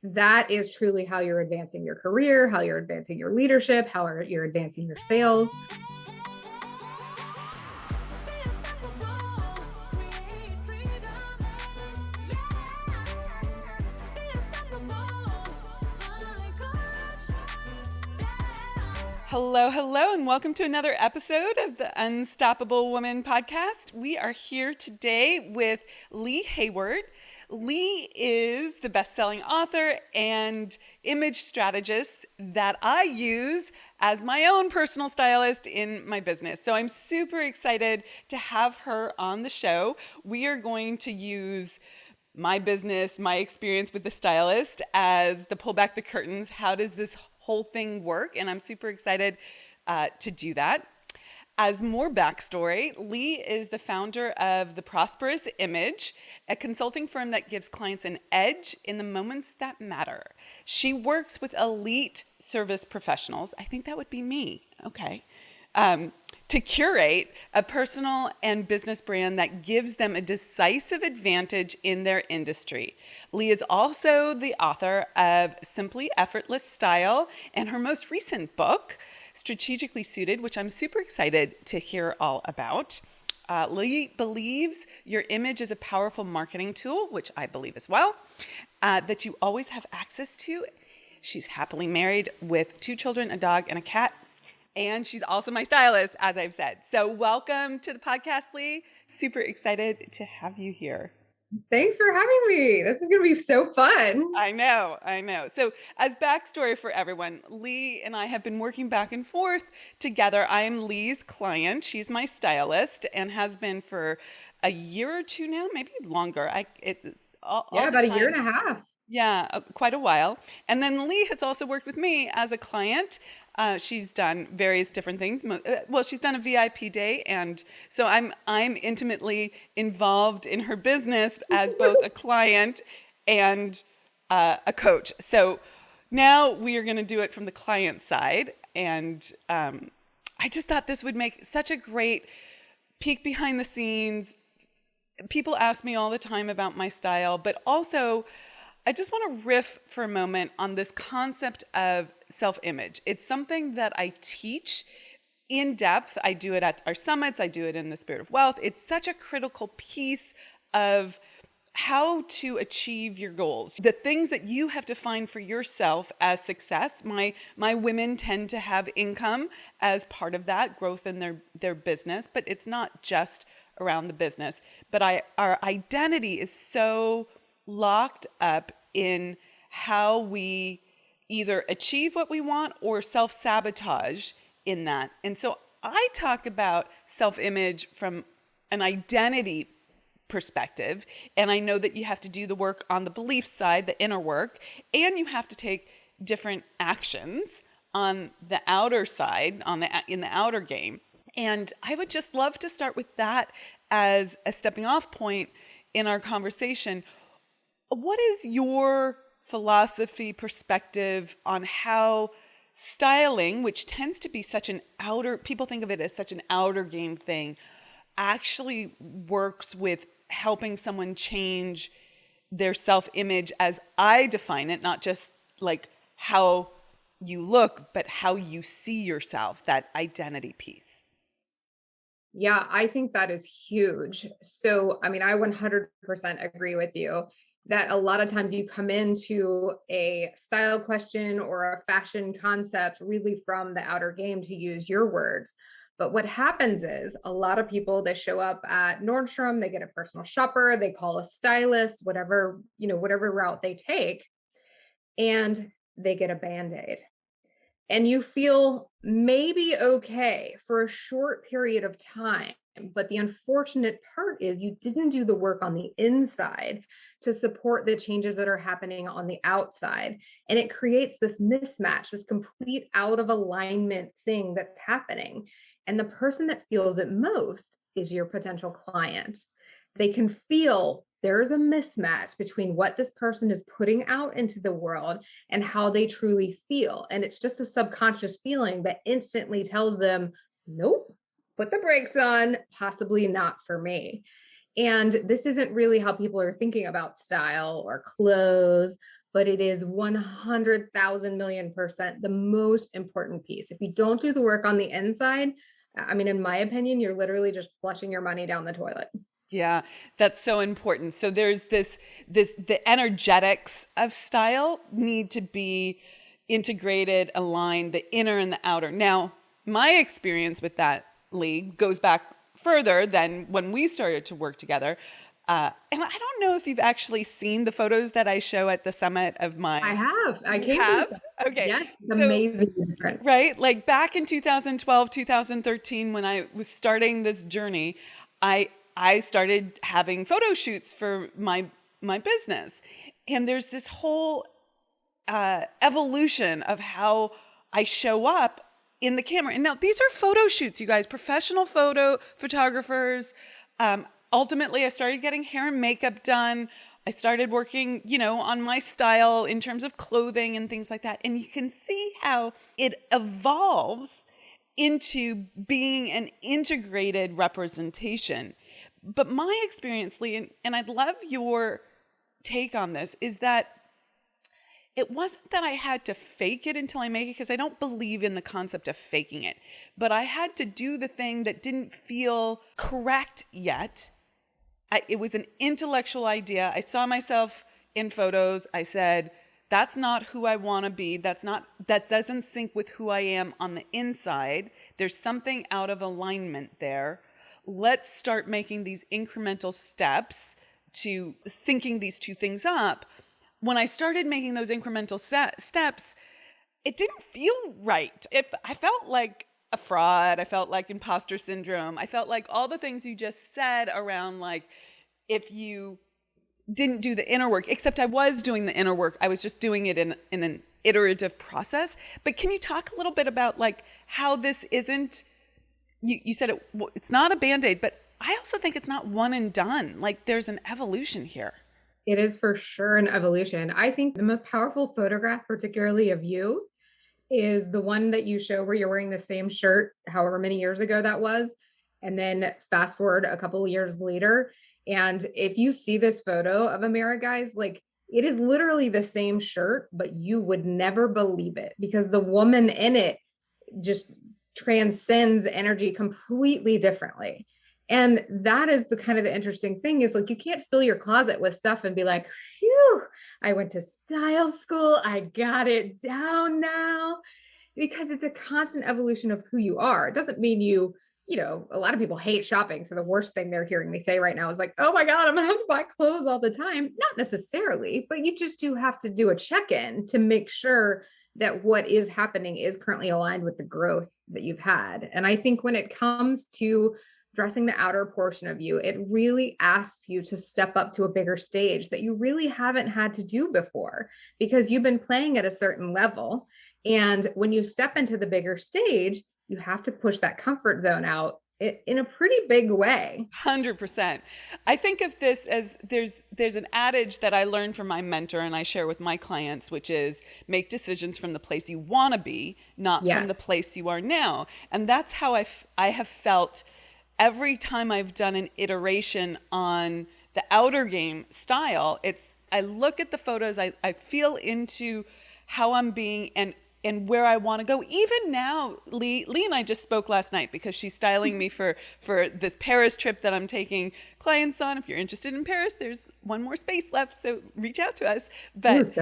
that is truly how you're advancing your career, how you're advancing your leadership, how you're advancing your sales. Hello, hello, and welcome to another episode of the Unstoppable Woman podcast. We are here today with Lee Heyward. Lee is the best-selling author and image strategist that I use as my own personal stylist in my business. So I'm super excited to have her on the show. We are going to use my business, my experience with the stylist as the pull back the curtains. How does this whole thing work? And I'm super excited to do that. As more backstory, Lee is the founder of The Prosperous Image, a consulting firm that gives clients an edge in the moments that matter. She works with elite service professionals. I think that would be me. Okay. To curate a personal and business brand that gives them a decisive advantage in their industry. Lee is also the author of Simply Effortless Style and her most recent book, Strategically Suited, which I'm super excited to hear all about. Lee believes your image is a powerful marketing tool, which I believe as well, that you always have access to. She's happily married with 2 children, a dog, and a cat. And she's also my stylist, as I've said. So welcome to the podcast, Lee. Super excited to have you here. Thanks for having me. This is going to be so fun. I know. So as backstory for everyone, Lee and I have been working back and forth together. I am Lee's client. She's my stylist and has been for a year or 2 now, maybe longer. About a year and a half. Yeah, quite a while. And then Lee has also worked with me as a client. She's done various different things. Well, she's done a VIP day, and so I'm intimately involved in her business as both a client and a coach. So now we are going to do it from the client side, and I just thought this would make such a great peek behind the scenes. People ask me all the time about my style, but also I just want to riff for a moment on this concept of self-image. It's something that I teach in depth. I do it at our summits. I do it in the Spirit of Wealth. It's such a critical piece of how to achieve your goals. The things that you have to find for yourself as success. My women tend to have income as part of that, growth in their business, but it's not just around the business. But our identity is so locked up in how we either achieve what we want or self-sabotage in that. And so I talk about self-image from an identity perspective, and I know that you have to do the work on the belief side, the inner work, and you have to take different actions on the outer side, in the outer game. And I would just love to start with that as a stepping off point in our conversation. What is your philosophy, perspective on how styling, which tends to be such an people think of it as such an outer game thing, actually works with helping someone change their self-image as I define it, not just like how you look, but how you see yourself, that identity piece? Yeah, I think that is huge. So, I 100% agree with you that a lot of times you come into a style question or a fashion concept really from the outer game, to use your words. But what happens is a lot of people, they show up at Nordstrom, they get a personal shopper, they call a stylist, whatever route they take, and they get a Band-Aid. And you feel maybe okay for a short period of time. But the unfortunate part is you didn't do the work on the inside to support the changes that are happening on the outside. And it creates this mismatch, this complete out of alignment thing that's happening. And the person that feels it most is your potential client. They can feel there's a mismatch between what this person is putting out into the world and how they truly feel. And it's just a subconscious feeling that instantly tells them, nope, put the brakes on, possibly not for me. And this isn't really how people are thinking about style or clothes but it is 100,000 million percent the most important piece. If you don't do the work on the inside, I mean, in my opinion, you're literally just flushing your money down the toilet. Yeah, that's so important. So there's the energetics of style need to be integrated, aligned, the inner and the outer. Now, my experience with that, Lee, goes back further than when we started to work together. And I don't know if you've actually seen the photos that I show at the summit of my. I have. I You came have? to Okay. Yes, it's So, amazing different. right? Like back in 2012, 2013, when I was starting this journey, I started having photo shoots for my business. And there's this whole evolution of how I show up in the camera. And now these are photo shoots, you guys, professional photographers. Ultimately, I started getting hair and makeup done. I started working, on my style in terms of clothing and things like that. And you can see how it evolves into being an integrated representation. But my experience, Lee, and I'd love your take on this, is that it wasn't that I had to fake it until I make it, because I don't believe in the concept of faking it. But I had to do the thing that didn't feel correct yet. It was an intellectual idea. I saw myself in photos. I said, that's not who I want to be. That doesn't sync with who I am on the inside. There's something out of alignment there. Let's start making these incremental steps to syncing these two things up. When I started making those incremental steps, it didn't feel right. I felt like a fraud. I felt like imposter syndrome. I felt like all the things you just said around, like, if you didn't do the inner work, except I was doing the inner work. I was just doing it in an iterative process. But can you talk a little bit about, like, how this isn't, you said it's not a Band-Aid, but I also think it's not one and done. Like, there's an evolution here. It is for sure an evolution. I think the most powerful photograph, particularly of you, is the one that you show where you're wearing the same shirt, however many years ago that was. And then fast forward a couple of years later. And if you see this photo of Amira, guys, like, it is literally the same shirt, but you would never believe it because the woman in it just transcends energy completely differently. And that is the kind of the interesting thing is, like, you can't fill your closet with stuff and be like, phew, I went to style school. I got it down now, because it's a constant evolution of who you are. It doesn't mean a lot of people hate shopping. So the worst thing they're hearing me say right now is like, oh my God, I'm going to have to buy clothes all the time. Not necessarily, but you just do have to do a check-in to make sure that what is happening is currently aligned with the growth that you've had. And I think when it comes to dressing the outer portion of you, it really asks you to step up to a bigger stage that you really haven't had to do before because you've been playing at a certain level. And when you step into the bigger stage, you have to push that comfort zone out in a pretty big way. 100%. I think of this as there's an adage that I learned from my mentor and I share with my clients, which is make decisions from the place you want to be, not from the place you are now. And that's how I have felt every time I've done an iteration on the outer game style. I look at the photos, I feel into how I'm being and where I want to go. Even now, Lee and I just spoke last night because she's styling me for this Paris trip that I'm taking clients on. If you're interested in Paris, there's one more space left, so reach out to us. But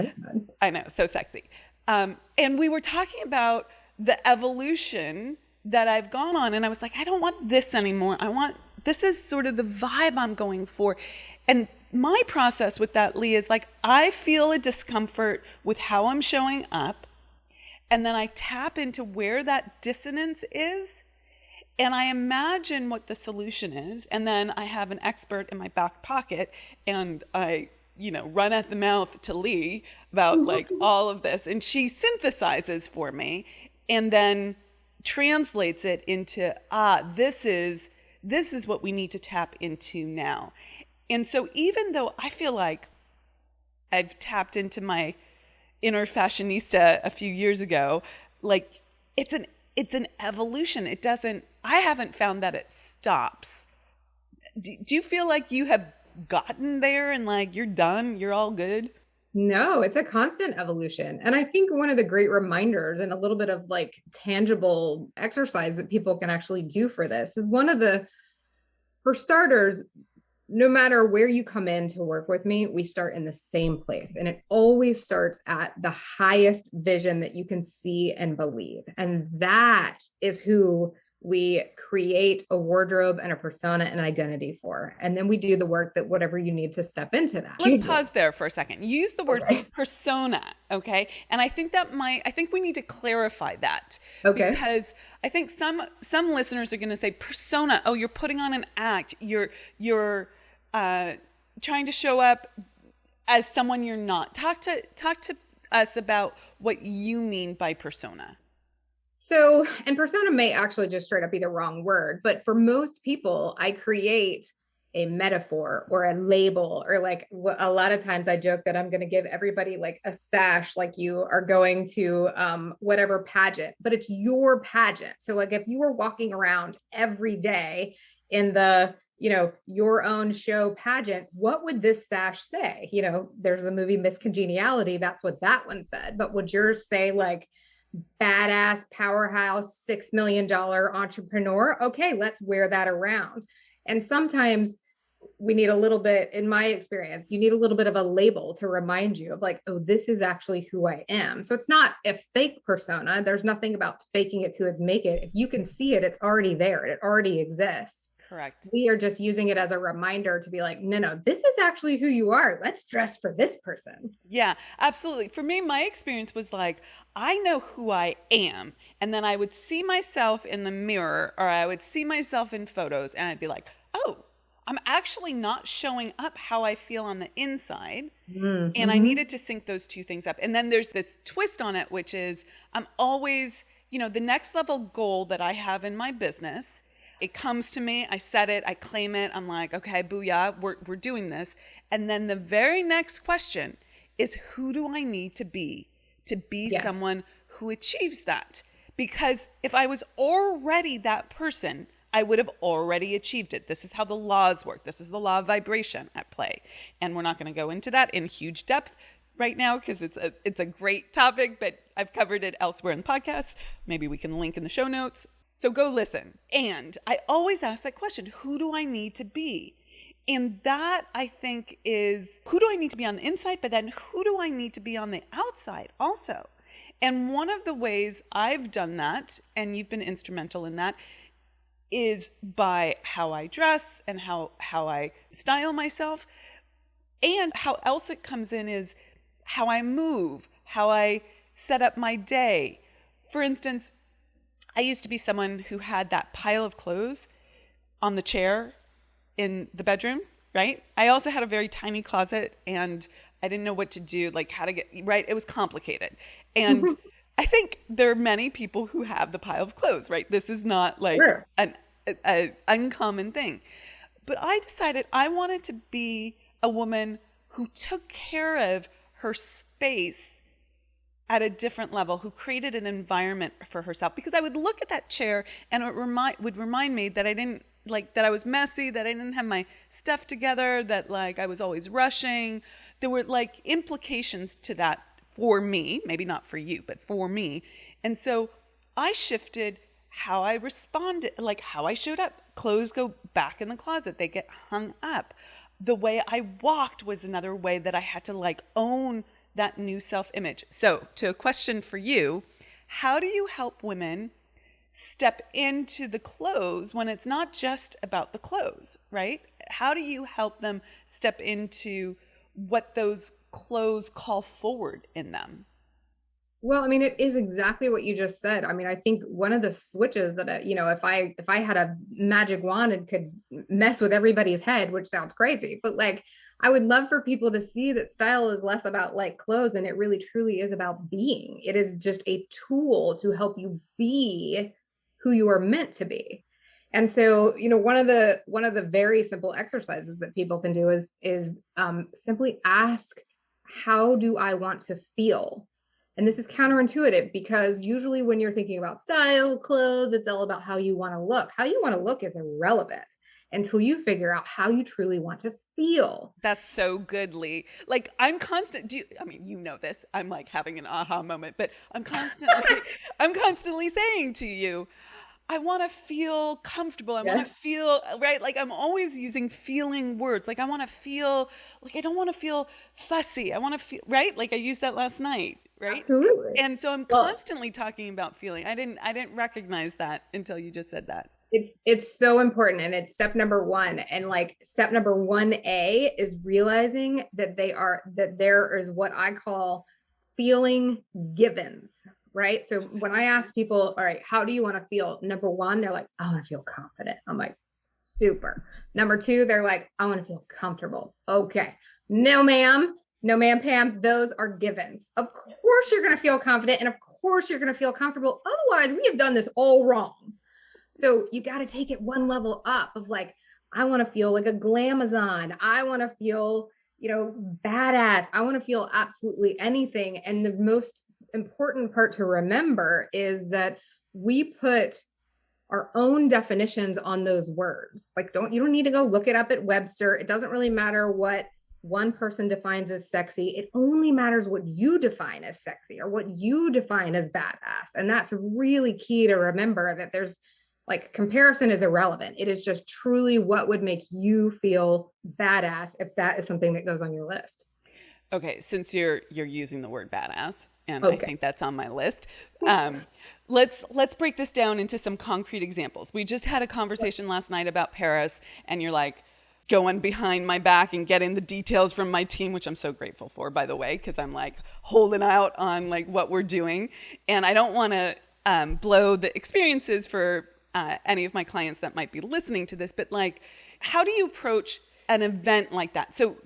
I know, so sexy. And we were talking about the evolution that I've gone on, and I was like, I don't want this anymore. This is sort of the vibe I'm going for. And my process with that, Lee, is like, I feel a discomfort with how I'm showing up. And then I tap into where that dissonance is, and I imagine what the solution is. And then I have an expert in my back pocket, and I, run at the mouth to Lee about like all of this. And she synthesizes for me and then translates it into, this is what we need to tap into now. And so even though I feel like I've tapped into my inner fashionista a few years ago, like it's an evolution. I haven't found that it stops. Do you feel like you have gotten there and like you're done, you're all good? No, it's a constant evolution. And I think one of the great reminders and a little bit of like tangible exercise that people can actually do for this is for starters, no matter where you come in to work with me, we start in the same place. And it always starts at the highest vision that you can see and believe. And that is who we create a wardrobe and a persona and identity for. And then we do the work that whatever you need to step into that. Let's pause there for a second. You use the word Okay. persona, okay? And I think we need to clarify that. Okay. Because I think some listeners are going to say persona, oh, you're putting on an act. You're trying to show up as someone you're not. Talk to us about what you mean by persona. So, and persona may actually just straight up be the wrong word, but for most people, I create a metaphor or a label, or like a lot of times I joke that I'm going to give everybody like a sash, like you are going to whatever pageant, but it's your pageant. So like if you were walking around every day in the, your own show pageant, what would this sash say? There's the movie Miss Congeniality. That's what that one said. But would yours say like, badass powerhouse $6 million entrepreneur? Okay, let's wear that around. And sometimes we need a little bit, in my experience, you need a little bit of a label to remind you of like, oh, this is actually who I am. So it's not a fake persona. There's nothing about faking it to make it. If you can see it, it's already there. It already exists. Correct. We are just using it as a reminder to be like, no, this is actually who you are. Let's dress for this person. Yeah, absolutely. For me, my experience was like, I know who I am. And then I would see myself in the mirror, or I would see myself in photos, and I'd be like, oh, I'm actually not showing up how I feel on the inside. Mm-hmm. And I needed to sync those two things up. And then there's this twist on it, which is I'm always, the next level goal that I have in my business, it comes to me, I set it, I claim it. I'm like, okay, booyah, we're doing this. And then the very next question is, who do I need to be yes. someone who achieves that? Because if I was already that person, I would have already achieved it. This is how the laws work. This is the law of vibration at play. And we're not going to go into that in huge depth right now because it's a great topic, but I've covered it elsewhere in podcasts. Maybe we can link in the show notes. So go listen. And I always ask that question, who do I need to be? And that, I think, is who do I need to be on the inside, but then who do I need to be on the outside also? And one of the ways I've done that, and you've been instrumental in that, is by how I dress and how I style myself. And how else it comes in is how I move, how I set up my day. For instance, I used to be someone who had that pile of clothes on the chair in the bedroom, right? I also had a very tiny closet and I didn't know what to do, like how to get, right? It was complicated. And I think there are many people who have the pile of clothes, right? This is not like sure. an uncommon thing. But I decided I wanted to be a woman who took care of her space at a different level, who created an environment for herself. Because I would look at that chair and it would remind me that I didn't, like, that I was messy, that I didn't have my stuff together, that like I was always rushing. There were like implications to that for me, maybe not for you, but for me. And so I shifted how I responded, like how I showed up. Clothes go back in the closet, they get hung up. The way I walked was another way that I had to like own that new self-image. So to a question for you, how do you help women step into the clothes when it's not just about the clothes, right? How do you help them step into what those clothes call forward in them? Well, I mean, it is exactly what you just said. I mean, I think one of the switches that, if I had a magic wand and could mess with everybody's head, which sounds crazy, but like, I would love for people to see that style is less about like clothes and it really truly is about being. It is just a tool to help you be who you are meant to be. And so, one of the very simple exercises that people can do is simply ask, how do I want to feel? And this is counterintuitive because usually when you're thinking about style, clothes, it's all about how you want to look. How you want to look is irrelevant. until you figure out how you truly want to feel. That's so good, Lee. Like I'm constant. I mean, you know this. I'm like having an aha moment, but I'm constantly saying to you, I want to feel comfortable. I want Yeah, to feel right. Like I'm always using feeling words. Like I want to feel. Like I don't want to feel fussy. I want to feel right. Like I used that last night, right? absolutely. And so I'm Well, constantly talking about feeling. I didn't recognize that until you just said that. it's so important, and it's step number one. And like step number 1A is realizing that there is what I call feeling givens, right? So when I ask people, all right, how do you want to feel? Number one, they're like, I want to feel confident. I'm like, super. Number two, they're like, I want to feel comfortable. Okay. No, ma'am. No, ma'am, Pam. Those are givens. Of course, you're going to feel confident. And of course, you're going to feel comfortable. Otherwise, we have done this all wrong. So you got to take it one level up of like, I want to feel like a glamazon. I want to feel, badass. I want to feel absolutely anything. And the most important part to remember is that we put our own definitions on those words. Like, you don't need to go look it up at Webster. It doesn't really matter what one person defines as sexy. It only matters what you define as sexy or what you define as badass. And that's really key to remember, that there's like comparison is irrelevant. It is just truly what would make you feel badass if that is something that goes on your list. Okay, since you're using the word badass, and I Okay. think that's on my list, let's break this down into some concrete examples. We just had a conversation last night about Paris, and you're like going behind my back and getting the details from my team, which I'm so grateful for, by the way, because I'm like holding out on like what we're doing, and I don't want to blow the experiences for any of my clients that might be listening to this, but like, how do you approach an event like that? So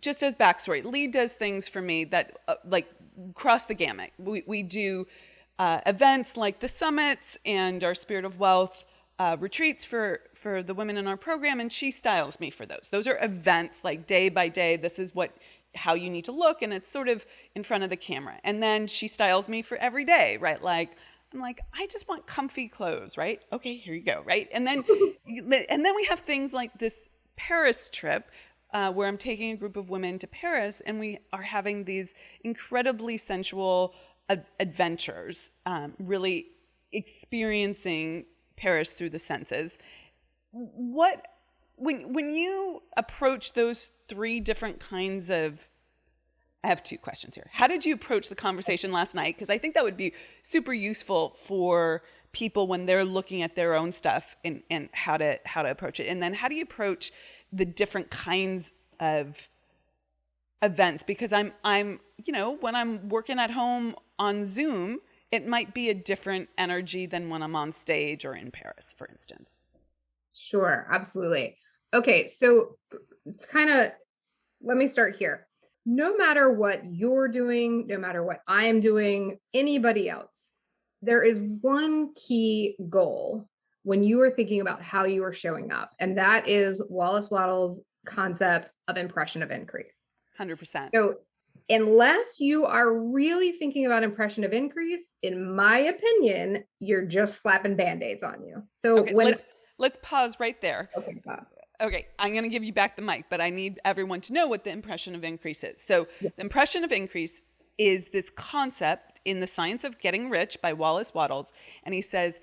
just as backstory, Lee does things for me that like cross the gamut. We do events like the summits and our Spirit of Wealth retreats for the women in our program, and she styles me for those. Those are events like day by day. This is how you need to look, and it's sort of in front of the camera. And then she styles me for every day, right? Like I'm like, I just want comfy clothes, right? Okay, here you go, right? And then we have things like this Paris trip where I'm taking a group of women to Paris, and we are having these incredibly sensual adventures, really experiencing Paris through the senses. When you approach those three different kinds of, I have two questions here. How did you approach the conversation last night? Because I think that would be super useful for people when they're looking at their own stuff and how to approach it. And then how do you approach the different kinds of events? Because I'm when I'm working at home on Zoom, it might be a different energy than when I'm on stage or in Paris, for instance. Sure, absolutely. Okay, so it's let me start here. No matter what you're doing, no matter what I am doing, anybody else, there is one key goal when you are thinking about how you are showing up, and that is Wallace Wattles' concept of impression of increase. 100%. So unless you are really thinking about impression of increase, in my opinion, you're just slapping band-aids on you. So Okay, let's pause right there. okay, Bob. Okay, I'm going to give you back the mic, but I need everyone to know what the impression of increase is. So, Yeah. the impression of increase is this concept in The Science of Getting Rich by Wallace Wattles. And he says,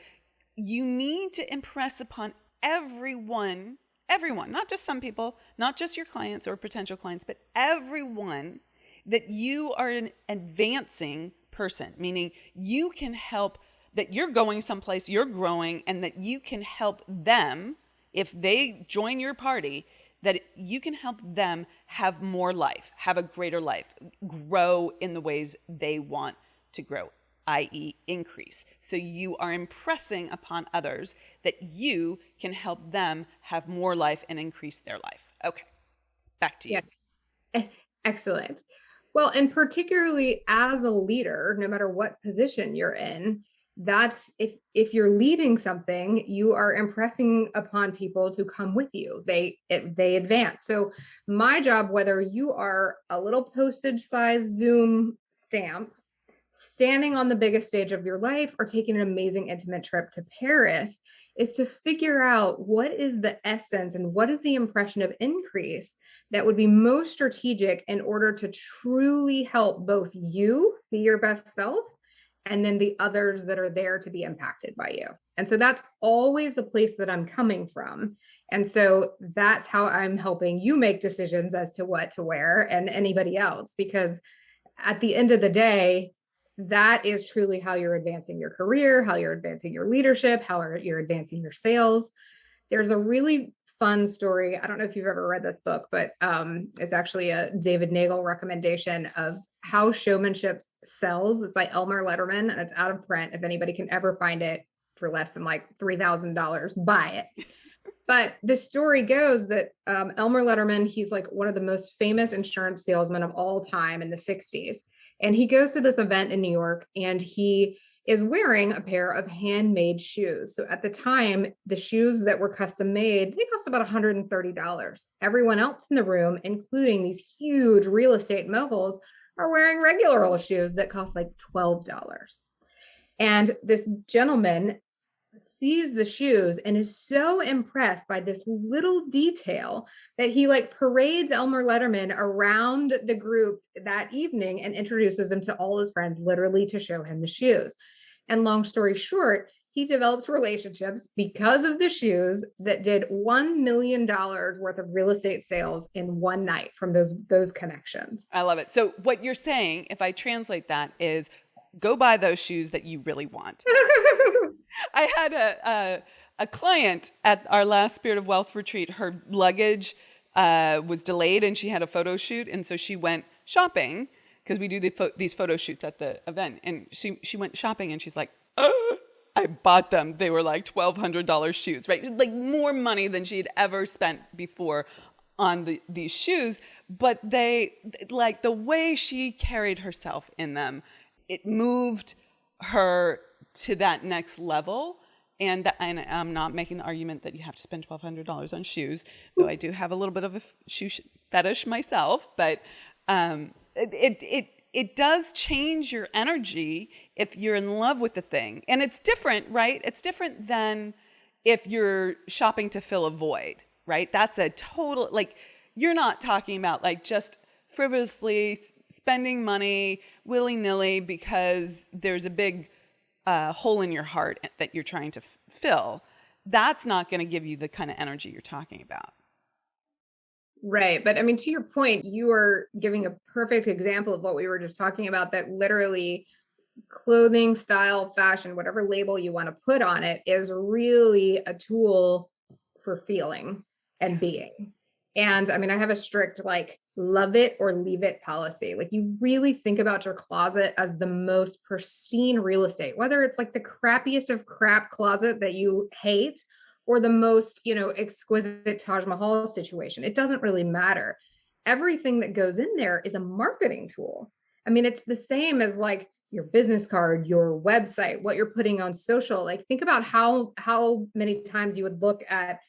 you need to impress upon everyone, not just some people, not just your clients or potential clients, but everyone, that you are an advancing person, meaning you can help, that you're going someplace, you're growing, and that you can help them. If they join your party, that you can help them have more life, have a greater life, grow in the ways they want to grow, i.e. increase. So you are impressing upon others that you can help them have more life and increase their life. Okay, back to you. Yeah. Excellent. Well, and particularly as a leader, no matter what position you're in, that's if you're leading something, you are impressing upon people to come with you. They advance. So my job, whether you are a little postage size Zoom stamp standing on the biggest stage of your life or taking an amazing intimate trip to Paris is to figure out what is the essence and what is the impression of increase that would be most strategic in order to truly help both you be your best self and then the others that are there to be impacted by you. And so that's always the place that I'm coming from. And so that's how I'm helping you make decisions as to what to wear and anybody else, because at the end of the day, that is truly how you're advancing your career, how you're advancing your leadership, how you're advancing your sales. There's a really fun story. I don't know if you've ever read this book, but it's actually a David Nagel recommendation of How Showmanship Sells. It's by Elmer Letterman, and it's out of print. If anybody can ever find it for less than like $3,000, buy it. But the story goes that Elmer Letterman, he's like one of the most famous insurance salesmen of all time in the 60s. And he goes to this event in New York, and he is wearing a pair of handmade shoes. So at the time, the shoes that were custom made, they cost about $130. Everyone else in the room, including these huge real estate moguls, are wearing regular old shoes that cost like $12. And this gentleman sees the shoes and is so impressed by this little detail that he like parades Elmer Letterman around the group that evening and introduces him to all his friends, literally to show him the shoes. And long story short, he develops relationships because of the shoes that did $1 million worth of real estate sales in one night from those connections. I love it. So what you're saying, if I translate that, is go buy those shoes that you really want. I had a client at our last Spirit of Wealth retreat. Her luggage was delayed and she had a photo shoot. And so she went shopping because we do these photo shoots at the event. And she went shopping and she's like, oh, I bought them. They were like $1,200 shoes, right? Like more money than she had ever spent before on these shoes. But they, like the way she carried herself in them, it moved her to that next level. And I'm not making the argument that you have to spend $1,200 on shoes, though I do have a little bit of a shoe fetish myself. But it does change your energy if you're in love with the thing. And it's different, right? It's different than if you're shopping to fill a void, right? That's a total, like, you're not talking about like just frivolously spending money willy-nilly because there's a big hole in your heart that you're trying to fill. That's not going to give you the kind of energy you're talking about. Right. But I mean, to your point, you are giving a perfect example of what we were just talking about, that literally clothing, style, fashion, whatever label you want to put on it, is really a tool for feeling and being. And I mean, I have a strict, like, love it or leave it policy. Like, you really think about your closet as the most pristine real estate, whether it's like the crappiest of crap closet that you hate or the most, exquisite Taj Mahal situation. It doesn't really matter. Everything that goes in there is a marketing tool. I mean, it's the same as like your business card, your website, what you're putting on social. Like, think about how many times you would look at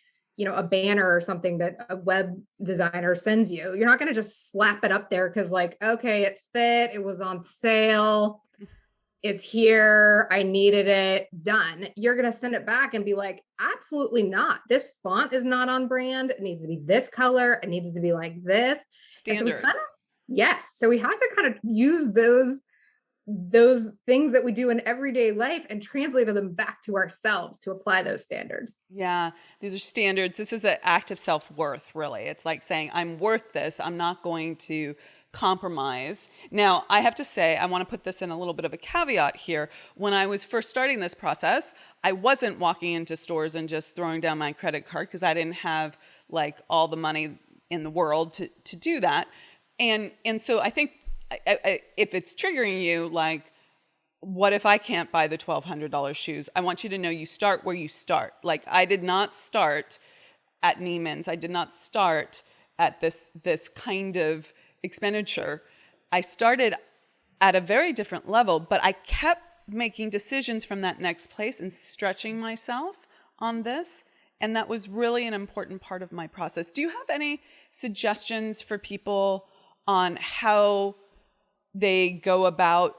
a banner or something that a web designer sends you. You're not going to just slap it up there because, like, okay, it fit, it was on sale, it's here, I needed it, done. You're going to send it back and be like, absolutely not. This font is not on brand. It needs to be this color. It needs to be like this. Standards. Yes. So we have to kind of use those things that we do in everyday life and translate them back to ourselves to apply those standards. Yeah, these are standards. This is an act of self-worth, really. It's like saying, I'm worth this. I'm not going to compromise. Now, I have to say, I want to put this in a little bit of a caveat here. When I was first starting this process, I wasn't walking into stores and just throwing down my credit card because I didn't have like all the money in the world to do that. And so I think if it's triggering you, like, what if I can't buy the $1,200 shoes? I want you to know you start where you start. Like, I did not start at Neiman's. I did not start at this kind of expenditure. I started at a very different level, but I kept making decisions from that next place and stretching myself on this. And that was really an important part of my process. Do you have any suggestions for people on how they go about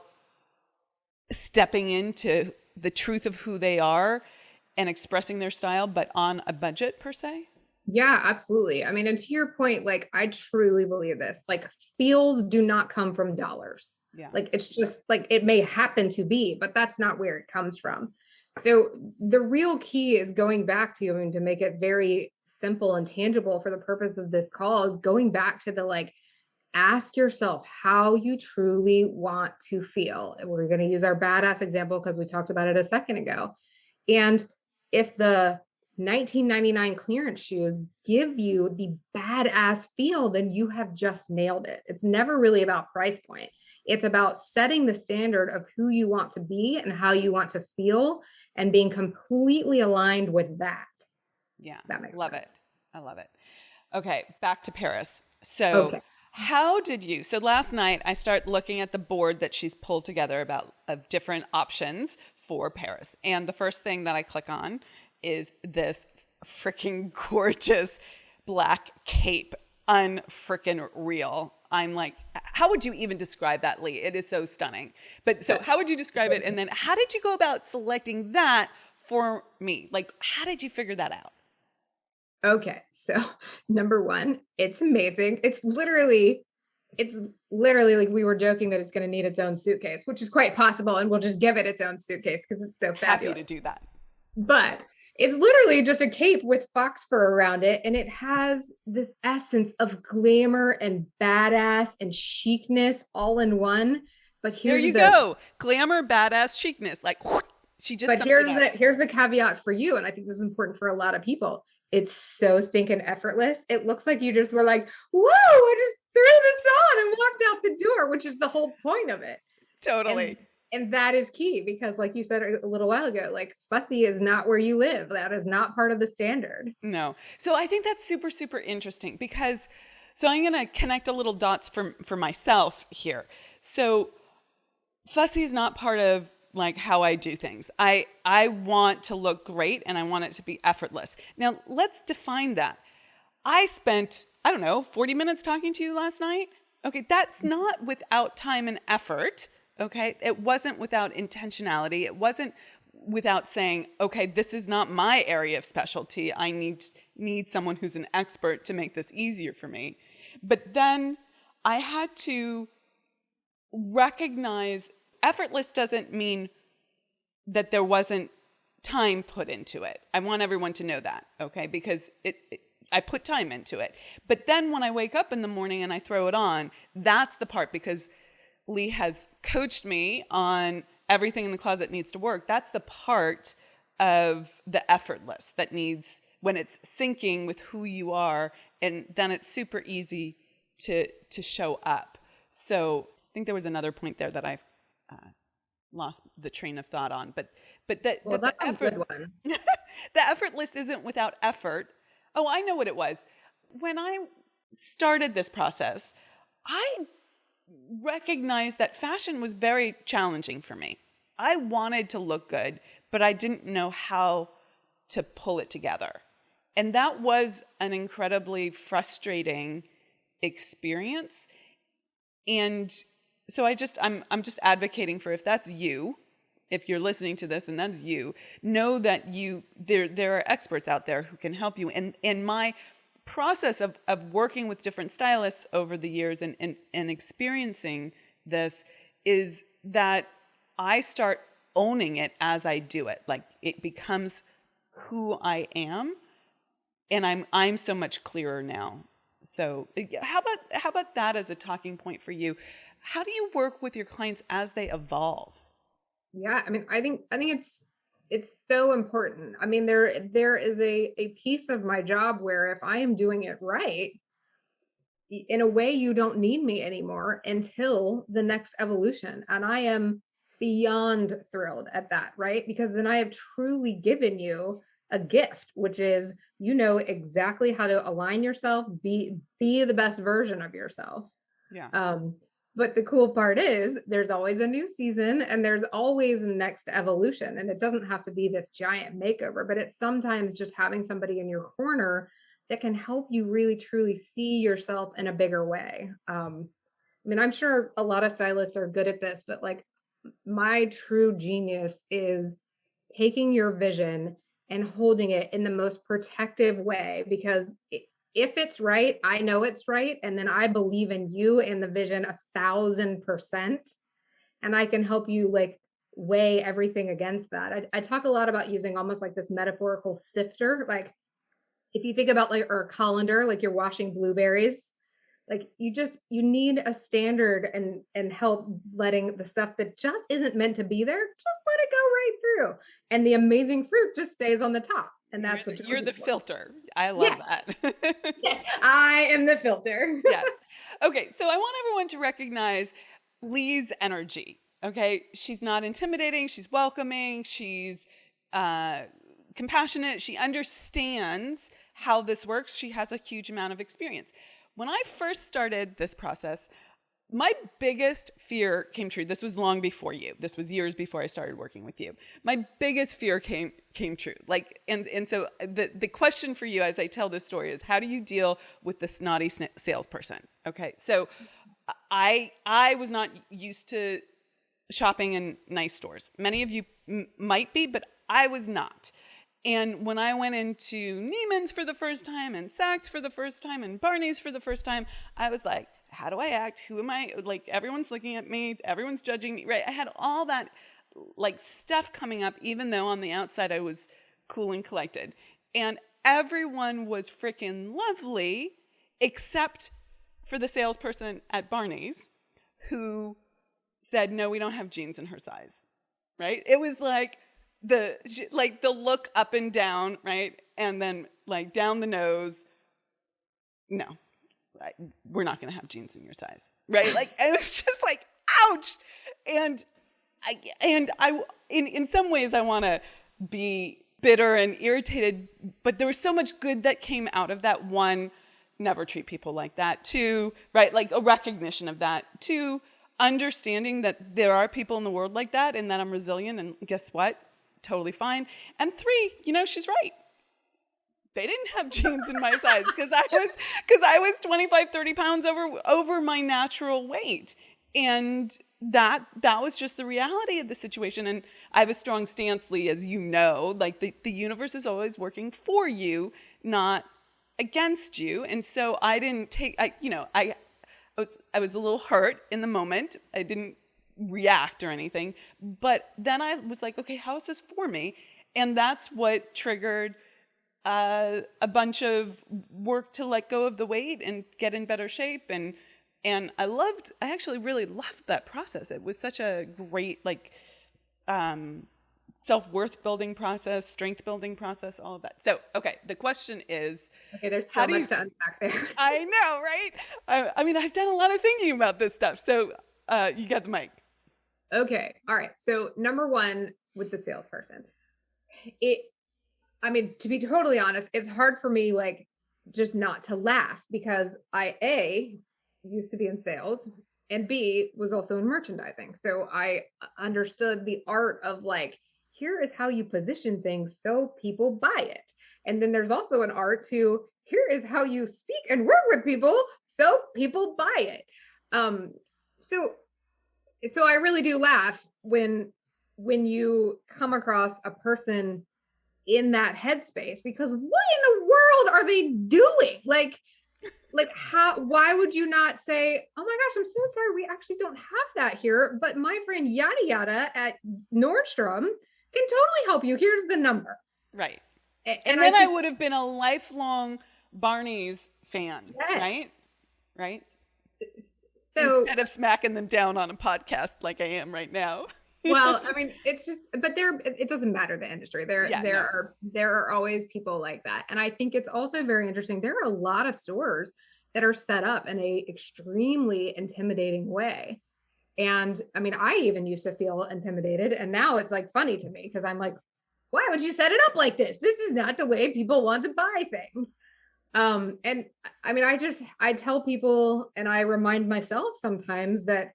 stepping into the truth of who they are and expressing their style, but on a budget per se? Yeah, absolutely. I mean, and to your point, like I truly believe this. Like feels do not come from dollars. Yeah. Like it's just like it may happen to be, but that's not where it comes from. So the real key is going back to, I mean, to make it very simple and tangible for the purpose of this call, is going back to the like ask yourself how you truly want to feel. And we're going to use our badass example because we talked about it a second ago. And if the 1999 clearance shoes give you the badass feel, then you have just nailed it. It's never really about price point. It's about setting the standard of who you want to be and how you want to feel and being completely aligned with that. Yeah. That makes Love sense. it. I love it. Okay, back to Paris. So, Okay. how did you? So last night I start looking at the board that she's pulled together about of different options for Paris. And the first thing that I click on is this freaking gorgeous black cape. Unfreaking real. I'm like, how would you even describe that, Lee? It is so stunning. But so how would you describe it? And then how did you go about selecting that for me? Like, how did you figure that out? Okay. So number one, it's amazing. It's literally like we were joking that it's going to need its own suitcase, which is quite possible. And we'll just give it its own suitcase because it's so Happy fabulous. to do that. But it's literally just a cape with fox fur around it. And it has this essence of glamour and badass and chicness all in one. But There here's you the go. Glamour, badass, chicness. Like, she just But summed it up. here's the caveat for you, and I think this is important for a lot of people. It's so stinking effortless. It looks like you just were like, "Whoa!" I just threw this on and walked out the door, which is the whole point of it. Totally. And that is key because, like you said a little while ago, like fussy is not where you live. That is not part of the standard. No. So I think that's super, super interesting because, so I'm going to connect a little dots for myself here. So fussy is not part of like how I do things. I want to look great and I want it to be effortless. Now let's define that. I spent, I don't know, 40 minutes talking to you last night. Okay, that's not without time and effort. Okay, it wasn't without intentionality. It wasn't without saying, okay, this is not my area of specialty. I need someone who's an expert to make this easier for me. But then I had to recognize effortless doesn't mean that there wasn't time put into it. I want everyone to know that, okay? Because I put time into it. But then when I wake up in the morning and I throw it on, that's the part, because Lee has coached me on everything in the closet needs to work. That's the part of the effortless that needs, when it's syncing with who you are, and then it's super easy to show up. So I think there was another point there that I lost the train of thought on, but Well, the that's a effort, good one. the effortless isn't without effort. Oh, I know what it was. When I started this process, I recognized that fashion was very challenging for me. I wanted to look good, but I didn't know how to pull it together. And that was an incredibly frustrating experience. And so I'm just advocating for, if that's you, if you're listening to this and that's you, know that there are experts out there who can help you. And my process of working with different stylists over the years and experiencing this is that I start owning it as I do it. Like it becomes who I am, and I'm so much clearer now. So how about that as a talking point for you? How do you work with your clients as they evolve? Yeah, I mean, I think it's so important. I mean, there is a piece of my job where if I am doing it right, in a way you don't need me anymore until the next evolution. And I am beyond thrilled at that, right? Because then I have truly given you a gift, which is you know exactly how to align yourself, be the best version of yourself. Yeah. But the cool part is there's always a new season and there's always a next evolution. And it doesn't have to be this giant makeover, but it's sometimes just having somebody in your corner that can help you really truly see yourself in a bigger way. I mean, I'm sure a lot of stylists are good at this, but like my true genius is taking your vision and holding it in the most protective way, because if it's right, I know it's right. And then I believe in you and the vision 1,000%. And I can help you like weigh everything against that. I talk a lot about using almost like this metaphorical sifter. Like if you think about like, or a colander, like you're washing blueberries, like you need a standard and help letting the stuff that just isn't meant to be there, just let it go right through. And the amazing fruit just stays on the top. And that's what You're the for. filter. I love Yeah. that. Yeah. I am the filter. Yes. Okay, so I want everyone to recognize Lee's energy. Okay, she's not intimidating. She's welcoming. She's compassionate. She understands how this works. She has a huge amount of experience. When I first started this process, my biggest fear came true. This was long before you. This was years before I started working with you. My biggest fear came true. Like, and so the question for you as I tell this story is, how do you deal with the snotty salesperson? Okay, so I was not used to shopping in nice stores. Many of you might be, but I was not. And when I went into Neiman's for the first time and Saks for the first time and Barney's for the first time, I was like, how do I act? Who am I? Like, everyone's looking at me. Everyone's judging me, right? I had all that like stuff coming up, even though on the outside I was cool and collected. And everyone was freaking lovely, except for the salesperson at Barney's who said, no, we don't have jeans in her size, right? It was like the look up and down, right? And then like down the nose, no, we're not going to have jeans in your size, right? Like, it was just like, ouch. And I in some ways I want to be bitter and irritated, but there was so much good that came out of that. One, never treat people like that. Two, right, like a recognition of that. Two, understanding that there are people in the world like that and that I'm resilient, and guess what? Totally fine. And three, she's right. They didn't have jeans in my size because I was 25, 30 pounds over my natural weight. And that was just the reality of the situation. And I have a strong stance, Lee, as you know, like the universe is always working for you, not against you. And so I didn't take, I was a little hurt in the moment. I didn't react or anything. But then I was like, okay, how is this for me? And that's what triggered a bunch of work to let go of the weight and get in better shape. And I actually really loved that process. It was such a great, self-worth building process, strength building process, all of that. So, okay, the question is, okay, there's so much to unpack there. I know, right? I mean, I've done a lot of thinking about this stuff. So, you got the mic. Okay. All right. So number one with the salesperson, to be totally honest, it's hard for me, like, just not to laugh because I used to be in sales and B was also in merchandising. So I understood the art of like, here is how you position things so people buy it. And then there's also an art to, here is how you speak and work with people so people buy it. So I really do laugh when you come across a person in that headspace, because what in the world are they doing? Like why would you not say, oh my gosh, I'm so sorry, we actually don't have that here, but my friend yada yada at Nordstrom can totally help you. Here's the number. Right. And then I would have been a lifelong Barney's fan, yes. Right? So instead of smacking them down on a podcast like I am right now. Well, I mean, it's just, but it doesn't matter the industry. There are always people like that. And I think it's also very interesting. There are a lot of stores that are set up in a extremely intimidating way. And I mean, I even used to feel intimidated, and now it's like funny to me because I'm like, why would you set it up like this? This is not the way people want to buy things. And I mean, I tell people, and I remind myself sometimes that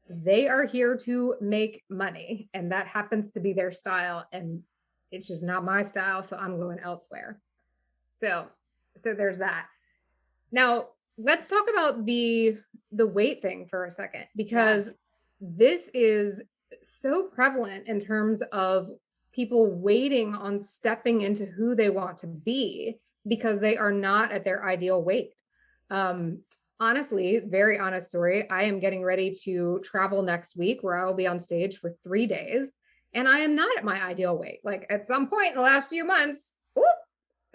they are here to make money, and that happens to be their style, and it's just not my style, so I'm going elsewhere. So there's that. Now let's talk about the weight thing for a second, because this is so prevalent in terms of people waiting on stepping into who they want to be because they are not at their ideal weight. Um, Honestly, very honest story. I am getting ready to travel next week where I will be on stage for 3 days, and I am not at my ideal weight. Like at some point in the last few months, whoop,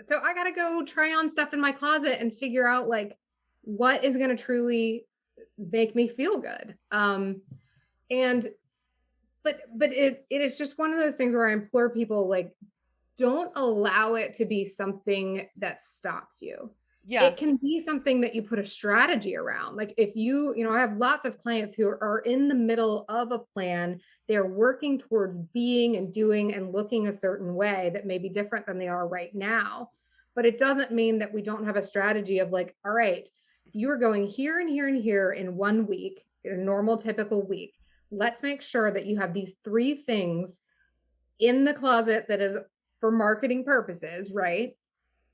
so I got to go try on stuff in my closet and figure out like what is going to truly make me feel good. And but it is just one of those things where I implore people, like, don't allow it to be something that stops you. Yeah, It can be something that you put a strategy around. Like if I have lots of clients who are in the middle of a plan. They're working towards being and doing and looking a certain way that may be different than they are right now. But it doesn't mean that we don't have a strategy of like, all right, you're going here and here and here in 1 week, in a normal, typical week. Let's make sure that you have these 3 things in the closet that is for marketing purposes, right?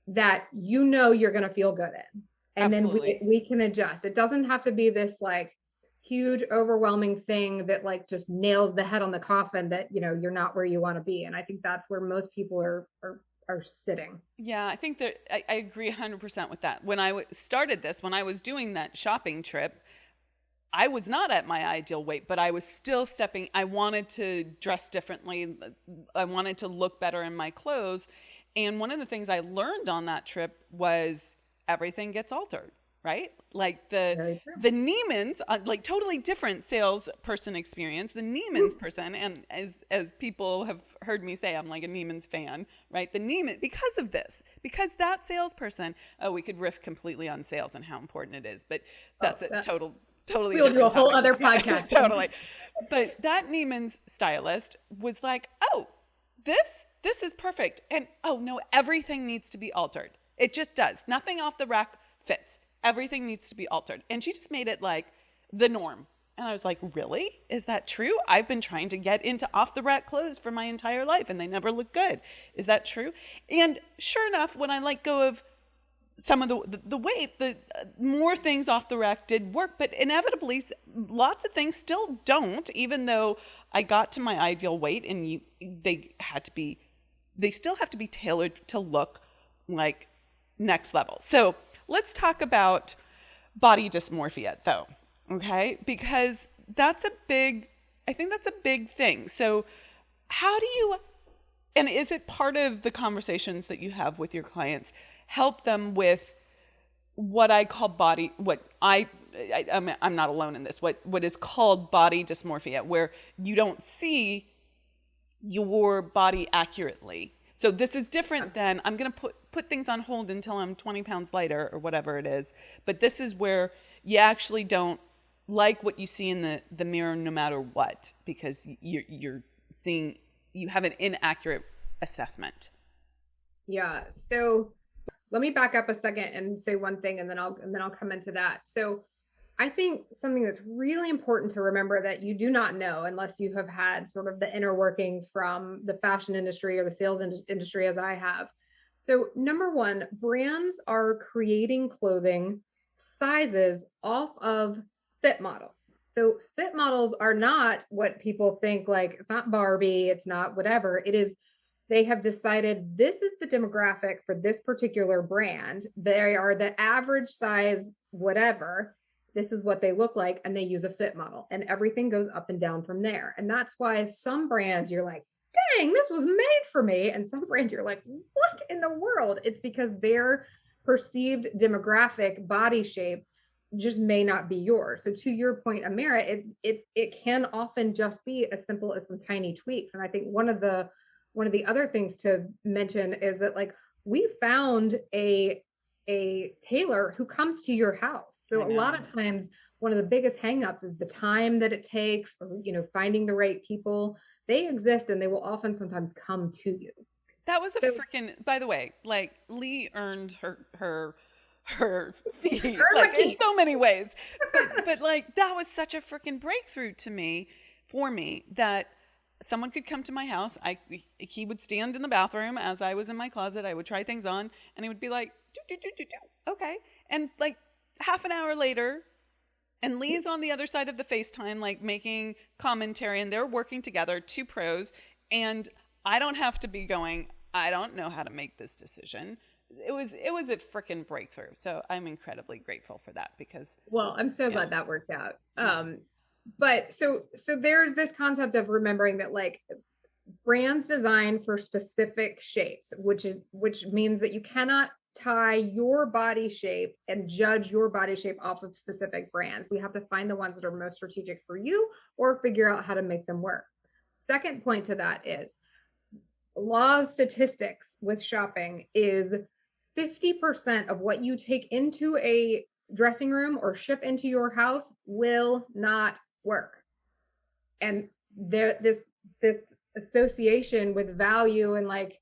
That you're going to feel good in. And then absolutely. we can adjust. It doesn't have to be this like huge, overwhelming thing that like just nails the head on the coffin that, you're not where you want to be. And I think that's where most people are sitting. Yeah, I think that I agree 100% with that. When I started this, when I was doing that shopping trip, I was not at my ideal weight, but I was still stepping. I wanted to dress differently. I wanted to look better in my clothes. And one of the things I learned on that trip was everything gets altered, right? Like Very true. the Neiman's, like totally different salesperson experience. The Neiman's person, and as people have heard me say, I'm like a Neiman's fan, right? The Neiman, because that salesperson. Oh, we could riff completely on sales and how important it is, but that's totally We'll do a different whole topic. other podcast. Totally. But that Neiman's stylist was like, oh, this is perfect. And oh no, everything needs to be altered. It just does. Nothing off the rack fits. Everything needs to be altered. And she just made it like the norm. And I was like, really? Is that true? I've been trying to get into off the rack clothes for my entire life and they never look good. Is that true? And sure enough, when I let go of some of the weight, the more things off the rack did work, but inevitably lots of things still don't, even though I got to my ideal weight and they still have to be tailored to look like next level. So let's talk about body dysmorphia though, okay? Because I think that's a big thing. So and is it part of the conversations that you have with your clients, help them with what I call I'm not alone in this, what is called body dysmorphia, where you don't see your body accurately. So this is different than I'm going to put things on hold until I'm 20 pounds lighter or whatever it is. But this is where you actually don't like what you see in the mirror no matter what, because you have an inaccurate assessment. Yeah. So let me back up a second and say one thing, and then I'll come into that. So I think something that's really important to remember that you do not know unless you have had sort of the inner workings from the fashion industry or the sales industry as I have. So number one, brands are creating clothing sizes off of fit models. So fit models are not what people think, like it's not Barbie, it's not whatever. They have decided this is the demographic for this particular brand. They are the average size, whatever. This is what they look like. And they use a fit model and everything goes up and down from there. And that's why some brands you're like, dang, this was made for me. And some brands you're like, what in the world? It's because their perceived demographic body shape just may not be yours. So to your point, Amira, it can often just be as simple as some tiny tweaks. And I think one of the other things to mention is that like we found a tailor who comes to your house. So a lot of times one of the biggest hangups is the time that it takes for, finding the right people. They exist and they will often sometimes come to you. That was by the way, like Lee earned her fee, like in so many ways. But like that was such a freaking breakthrough for me that someone could come to my house. He would stand in the bathroom as I was in my closet. I would try things on and he would be like, okay. And like half an hour later, And Lee's on the other side of the FaceTime, like making commentary, and they're working together, two pros. And I don't have to be going, I don't know how to make this decision. It was a freaking breakthrough. So I'm incredibly grateful for that because Well, I'm so glad that worked out. But so there's this concept of remembering that like brands design for specific shapes, which means that you cannot tie your body shape and judge your body shape off of specific brands. We have to find the ones that are most strategic for you or figure out how to make them work. Second point to that is law of statistics with shopping is 50% of what you take into a dressing room or ship into your house will not work. And this association with value and like,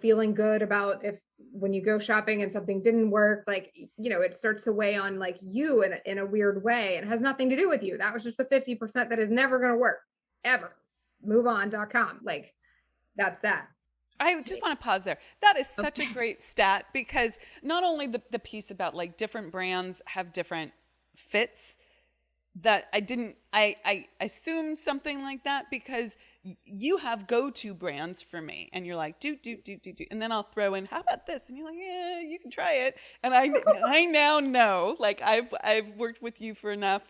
feeling good about if when you go shopping and something didn't work, like, it starts to weigh on like you in a weird way. And it has nothing to do with you. That was just the 50% that is never going to work ever. MoveOn.com. Like that's that. I just want to pause there. That is such a great stat because not only the piece about like different brands have different fits that I assumed something like that because you have go-to brands for me and you're like, do. And then I'll throw in, how about this? And you're like, yeah, you can try it. And I now know, like I've worked with you for enough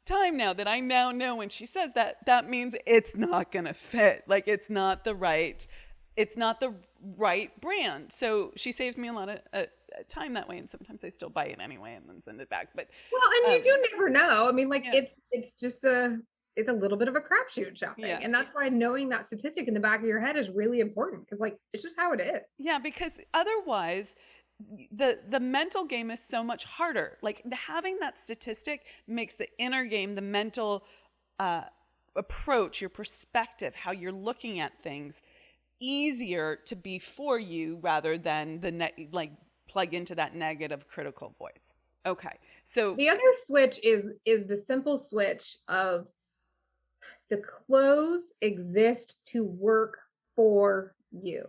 time now that I now know when she says that means it's not going to fit. Like it's not the right brand. So she saves me a lot of time that way. And sometimes I still buy it anyway and then send it back. But well, and you do never know. I mean, like it's just it's a little bit of a crapshoot shopping. Yeah. And that's why knowing that statistic in the back of your head is really important because like, it's just how it is. Yeah. Because otherwise the mental game is so much harder. Like having that statistic makes the inner game, the mental approach, your perspective, how you're looking at things easier to be for you rather than plug into that negative critical voice. Okay. So the other switch is the simple switch of the clothes exist to work for you.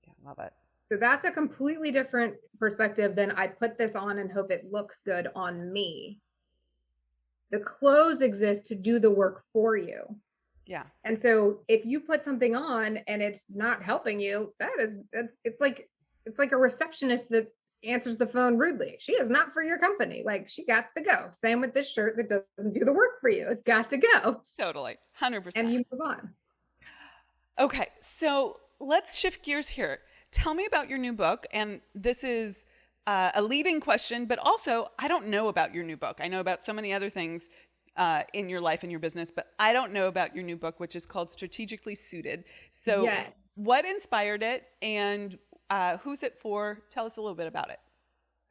Yeah, love it. So that's a completely different perspective than I put this on and hope it looks good on me. The clothes exist to do the work for you. Yeah. And so if you put something on and it's not helping you, it's like a receptionist that answers the phone rudely. She is not for your company. Like she got to go. Same with this shirt that doesn't do the work for you. It's got to go. Totally. 100%. And you move on. Okay. So let's shift gears here. Tell me about your new book. And this is a leading question, but also I don't know about your new book. I know about so many other things in your life and your business, but I don't know about your new book, which is called Strategically Suited. So what inspired it and who's it for? Tell us a little bit about it.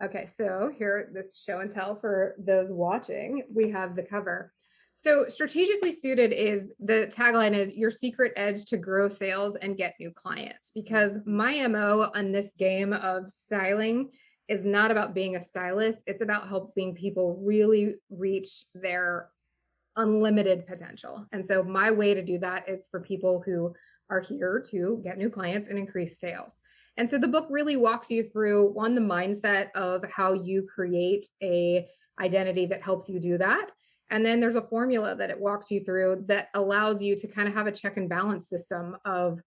Okay, so here, this show and tell for those watching, we have the cover. So Strategically Suited is, the tagline is your secret edge to grow sales and get new clients. Because my MO on this game of styling is not about being a stylist. It's about helping people really reach their unlimited potential. And so my way to do that is for people who are here to get new clients and increase sales. And so the book really walks you through, one, the mindset of how you create a identity that helps you do that. And then there's a formula that it walks you through that allows you to kind of have a check and balance system of,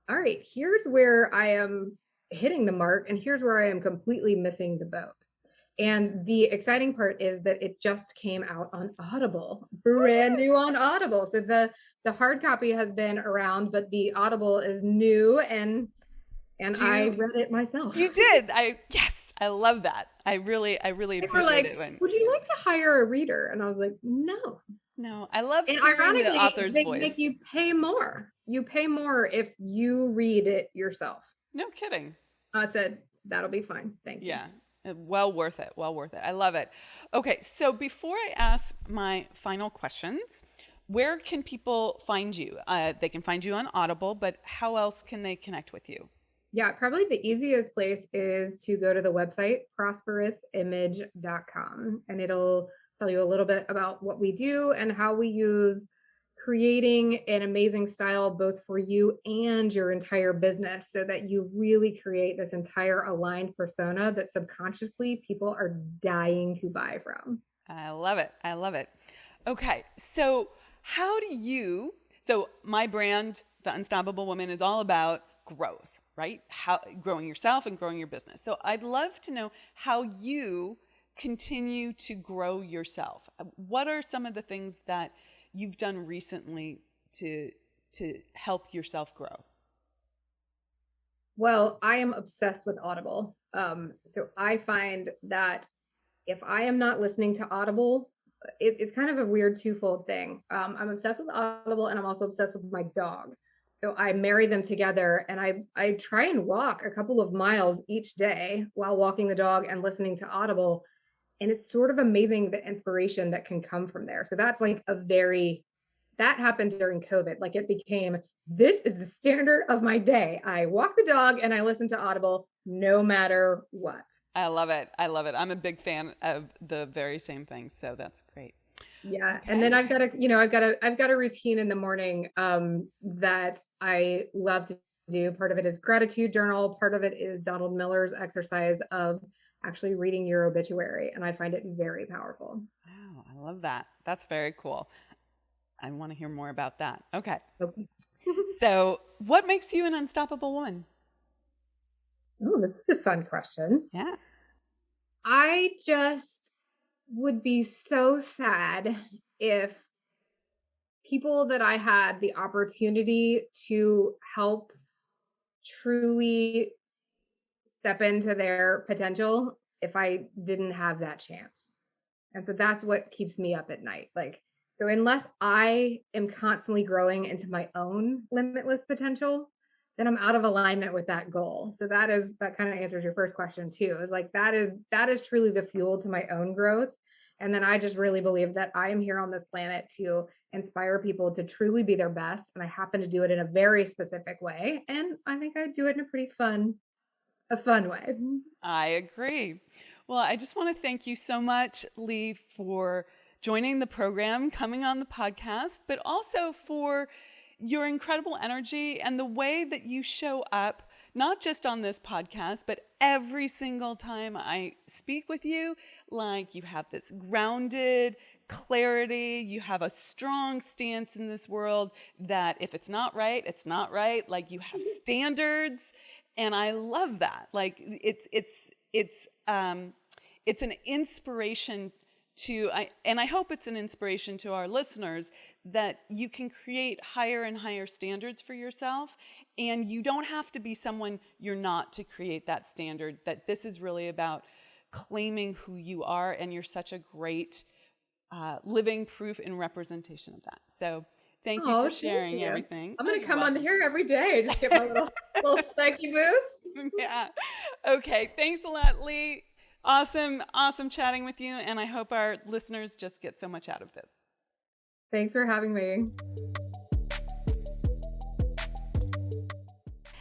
all right, here's where I am hitting the mark and here's where I am completely missing the boat. And the exciting part is that it just came out on Audible, brand new on Audible. So the hard copy has been around, but the Audible is new and I read it myself. You did. Yes, I love that. I really appreciate it. Would you like to hire a reader? And I was like, no. I love and hearing ironically, the author's they voice. Make you pay more. You pay more if you read it yourself. No kidding. I said, that'll be fine. Thank you. Yeah. Well worth it. Well worth it. I love it. Okay. So before I ask my final questions, where can people find you? They can find you on Audible, but how else can they connect with you? Yeah, probably the easiest place is to go to the website, prosperousimage.com, and it'll tell you a little bit about what we do and how we use creating an amazing style both for you and your entire business so that you really create this entire aligned persona that subconsciously people are dying to buy from. I love it. I love it. Okay. So so my brand, The Unstoppable Woman, is all about growth, right? How growing yourself and growing your business. So I'd love to know how you continue to grow yourself. What are some of the things that you've done recently to help yourself grow? Well, I am obsessed with Audible. So I find that if I am not listening to Audible, it's kind of a weird twofold thing. I'm obsessed with Audible and I'm also obsessed with my dog. So I marry them together and I try and walk a couple of miles each day while walking the dog and listening to Audible. And it's sort of amazing the inspiration that can come from there. So that's like that happened during COVID. Like it became, this is the standard of my day. I walk the dog and I listen to Audible no matter what. I love it. I love it. I'm a big fan of the very same things. So that's great. Yeah. Okay. And then I've got a routine in the morning that I love to do. Part of it is gratitude journal. Part of it is Donald Miller's exercise of actually reading your obituary. And I find it very powerful. Wow. I love that. That's very cool. I want to hear more about that. Okay. So what makes you an unstoppable woman? Oh, this is a fun question. Yeah. I just would be so sad if people that I had the opportunity to help truly step into their potential if I didn't have that chance. And so that's what keeps me up at night. So unless I am constantly growing into my own limitless potential, then I'm out of alignment with that goal. So that kind of answers your first question too. Is like, that is truly the fuel to my own growth. And then I just really believe that I am here on this planet to inspire people to truly be their best. And I happen to do it in a very specific way. And I think I do it in a fun way. I agree. Well, I just want to thank you so much, Lee, for joining the program, coming on the podcast, but also for your incredible energy and the way that you show up, not just on this podcast, but every single time I speak with you. Like, you have this grounded clarity, you have a strong stance in this world that if it's not right, it's not right. Like, you have standards, and I love that. Like, it's an inspiration and I hope it's an inspiration to our listeners that you can create higher and higher standards for yourself, and you don't have to be someone you're not to create that standard, that this is really about claiming who you are, and you're such a great living proof and representation of that. So thank you for sharing everything. I'm going to come on here every day, just get my little psyche boost. Yeah. Okay. Thanks a lot, Lee. Awesome chatting with you, and I hope our listeners just get so much out of this. Thanks for having me.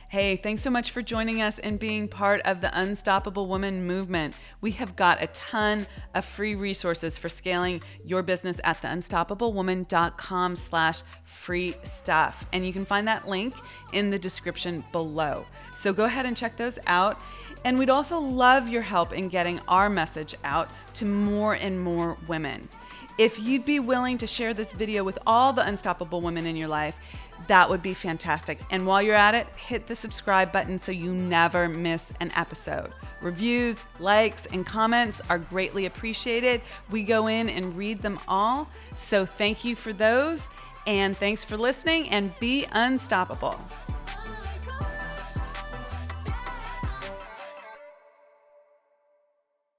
Hey, thanks so much for joining us and being part of the Unstoppable Woman movement. We have got a ton of free resources for scaling your business at theunstoppablewoman.com/free stuff. And you can find that link in the description below. So go ahead and check those out. And we'd also love your help in getting our message out to more and more women. If you'd be willing to share this video with all the unstoppable women in your life, that would be fantastic. And while you're at it, hit the subscribe button so you never miss an episode. Reviews, likes, and comments are greatly appreciated. We go in and read them all. So thank you for those, and thanks for listening, and be unstoppable.